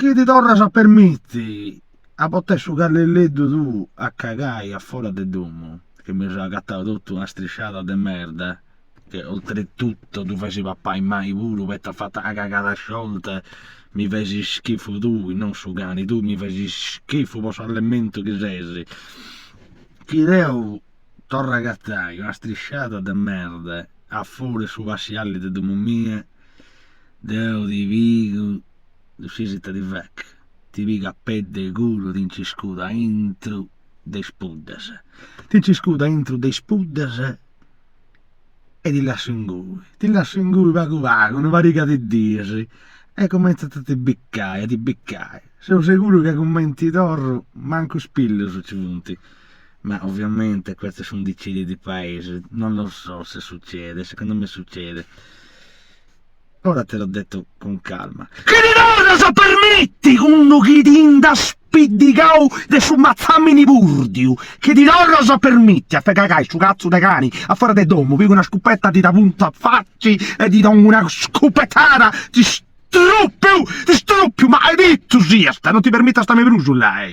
Chi ti torna a permetti a poter asciugare il letto tu a cagare a fuori del domo, che mi sono cattato tutta una strisciata di merda, che oltretutto tu facevi papà in mai pure per ti fatta la cagata sciolta, mi feci schifo tu, non sugani, tu mi feci schifo per l'alimento che sei. Chi devo torna a cattare una strisciata di merda a fuori su vascialli di domo mia, devo ti dico, scesi di vecchio, ti dico a pelle culo ti inciscuta entro dei spuddas. Ti inciscuta entro dei spuddas e ti lascio in cui pago pago, una varica di diesi e comincia a ti beccare. Sono sicuro che con mentitore manco spillo su ci punti. Ma ovviamente queste sono decidi di paese, non lo so se succede, secondo me succede. Ora te l'ho detto con calma. Che di cosa permetti uno che ti inda spiddicau de su mazzamini burdiu? Che di cosa permetti a te cagai su cazzo dei cani a fare del domo, pico una scoppetta ti da punta a facci e ti do una scoppettata, ti struppiu, maledetto sia, non ti permetta a starmi bruscio là,